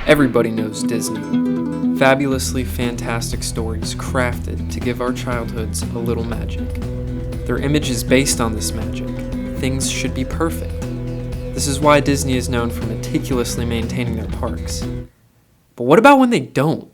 Everybody knows Disney. Fabulously fantastic stories crafted to give our childhoods a little magic. Their image is based on this magic. Things should be perfect. This is why Disney is known for meticulously maintaining their parks. But what about when they don't?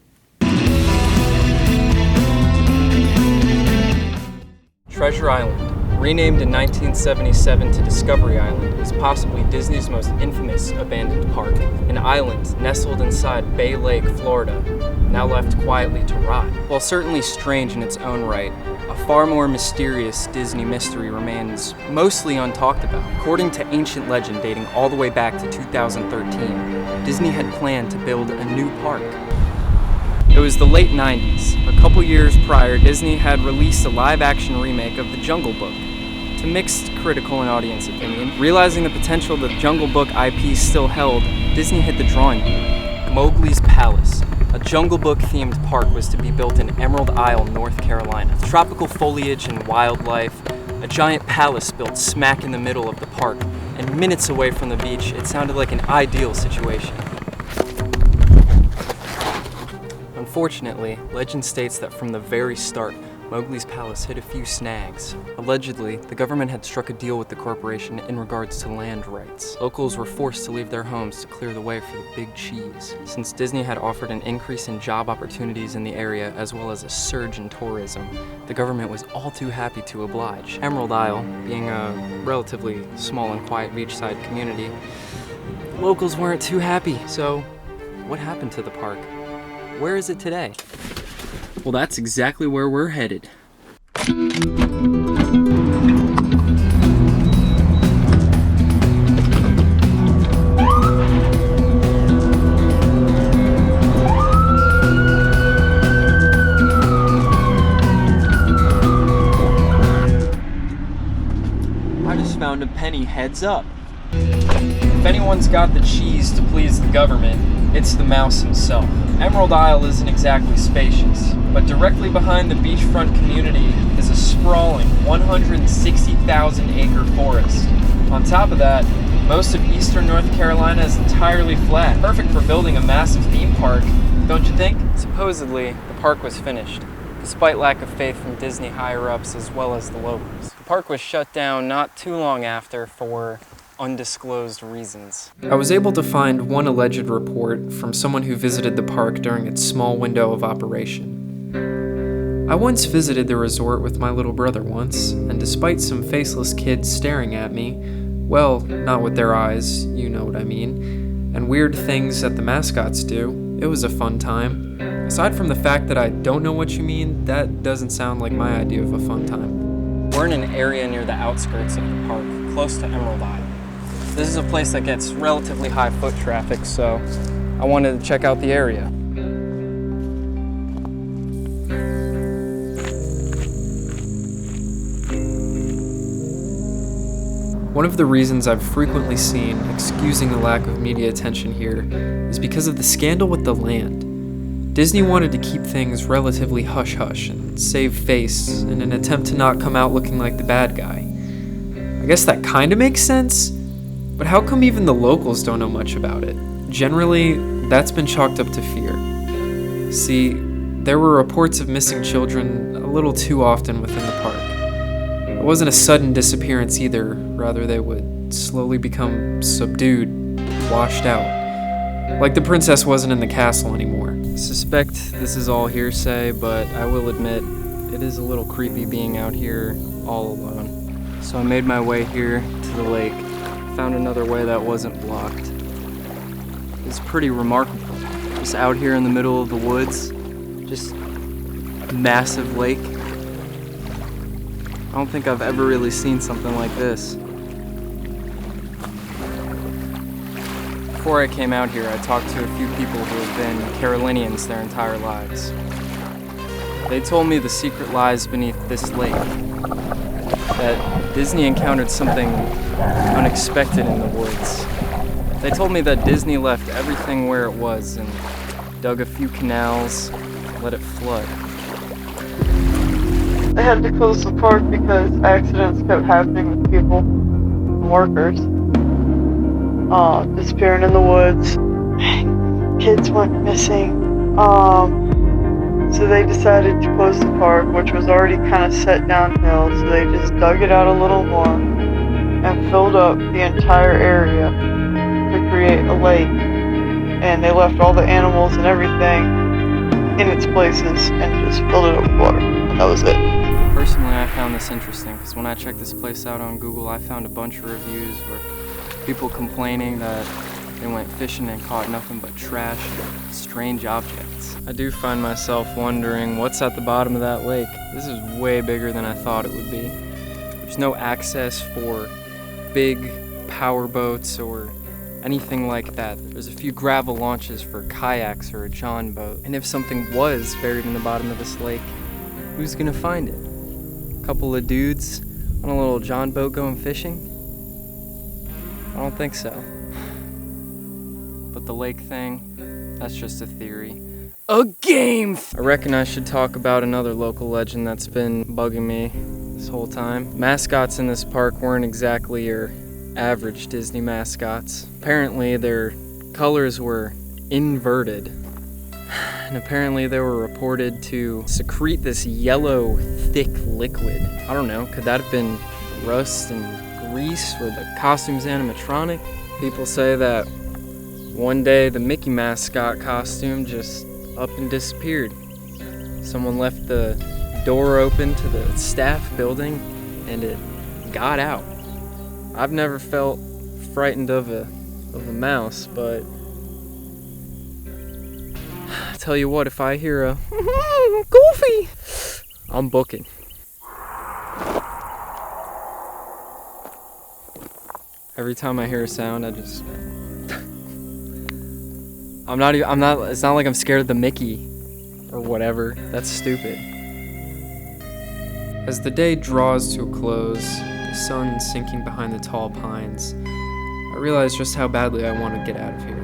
Treasure Island, renamed in 1977 to Discovery Island, is possibly Disney's most infamous abandoned park. An island nestled inside Bay Lake, Florida, now left quietly to rot. While certainly strange in its own right, a far more mysterious Disney mystery remains mostly untalked about. According to ancient legend dating all the way back to 2013, Disney had planned to build a new park. It was the late 90s. A couple years prior, Disney had released a live-action remake of The Jungle Book. To mixed critical and audience opinion, realizing the potential the Jungle Book IP still held, Disney hit the drawing board. Mowgli's Palace, a Jungle Book-themed park, was to be built in Emerald Isle, North Carolina. With tropical foliage and wildlife, a giant palace built smack in the middle of the park, and minutes away from the beach, it sounded like an ideal situation. Unfortunately, legend states that from the very start, Mowgli's Palace hit a few snags. Allegedly, the government had struck a deal with the corporation in regards to land rights. Locals were forced to leave their homes to clear the way for the big cheese. Since Disney had offered an increase in job opportunities in the area as well as a surge in tourism, the government was all too happy to oblige. Emerald Isle, being a relatively small and quiet beachside community, locals weren't too happy. So, what happened to the park? Where is it today? Well, that's exactly where we're headed. I just found a penny, heads up. If anyone's got the cheese to please the government, it's the mouse himself. Emerald Isle isn't exactly spacious, but directly behind the beachfront community is a sprawling 160,000-acre forest. On top of that, most of eastern North Carolina is entirely flat, perfect for building a massive theme park, don't you think? Supposedly, the park was finished, despite lack of faith from Disney higher-ups as well as the locals. The park was shut down not too long after for undisclosed reasons. I was able to find one alleged report from someone who visited the park during its small window of operation. I once visited the resort with my little brother once, and despite some faceless kids staring at me, well, not with their eyes, you know what I mean, and weird things that the mascots do, it was a fun time. Aside from the fact that I don't know what you mean, that doesn't sound like my idea of a fun time. We're in an area near the outskirts of the park, close to Emerald Isle. This is a place that gets relatively high foot traffic, so I wanted to check out the area. One of the reasons I've frequently seen excusing the lack of media attention here is because of the scandal with the land. Disney wanted to keep things relatively hush-hush and save face in an attempt to not come out looking like the bad guy. I guess that kinda makes sense. But how come even the locals don't know much about it? Generally, that's been chalked up to fear. See, there were reports of missing children a little too often within the park. It wasn't a sudden disappearance either, rather they would slowly become subdued, washed out. Like the princess wasn't in the castle anymore. I suspect this is all hearsay, but I will admit, it is a little creepy being out here all alone. So I made my way here to the lake. Found another way that wasn't blocked. It's pretty remarkable. Just out here in the middle of the woods, just a massive lake. I don't think I've ever really seen something like this. Before I came out here, I talked to a few people who have been Carolinians their entire lives. They told me the secret lies beneath this lake. That Disney encountered something unexpected in the woods. They told me that Disney left everything where it was and dug a few canals, let it flood. They had to close the park because accidents kept happening with people and workers. Disappearing in the woods. kids went missing. So they decided to close the park, which was already kind of set downhill. So they just dug it out a little more and filled up the entire area to create a lake. And they left all the animals and everything in its places and just filled it up with water. And that was it. Personally, I found this interesting because when I checked this place out on Google, I found a bunch of reviews where people complaining that they went fishing and caught nothing but trash and strange objects. I do find myself wondering what's at the bottom of that lake. This is way bigger than I thought it would be. There's no access for big power boats or anything like that. There's a few gravel launches for kayaks or a john boat. And if something was buried in the bottom of this lake, who's gonna find it? A couple of dudes on a little john boat going fishing? I don't think so. But the lake thing, that's just a theory. A game! I reckon I should talk about another local legend that's been bugging me this whole time. Mascots in this park weren't exactly your average Disney mascots. Apparently their colors were inverted. And apparently they were reported to secrete this yellow, thick liquid. I don't know, could that have been rust and grease or the costume's animatronic? People say that one day the Mickey mascot costume just up and disappeared. Someone left the door open to the staff building and it got out. I've never felt frightened of a mouse, but I tell you what, if I hear a Goofy, I'm booking. Every time I hear a sound, I just it's not like I'm scared of the Mickey or whatever. That's stupid. As the day draws to a close, the sun sinking behind the tall pines, I realize just how badly I want to get out of here.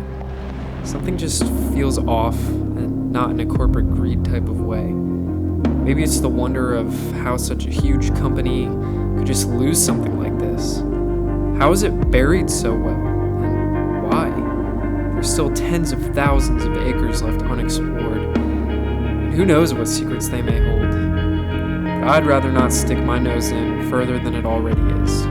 Something just feels off, and not in a corporate greed type of way. Maybe it's the wonder of how such a huge company could just lose something like this. How is it buried so well, and why? There's still tens of thousands of acres left unexplored. And who knows what secrets they may hold. But I'd rather not stick my nose in further than it already is.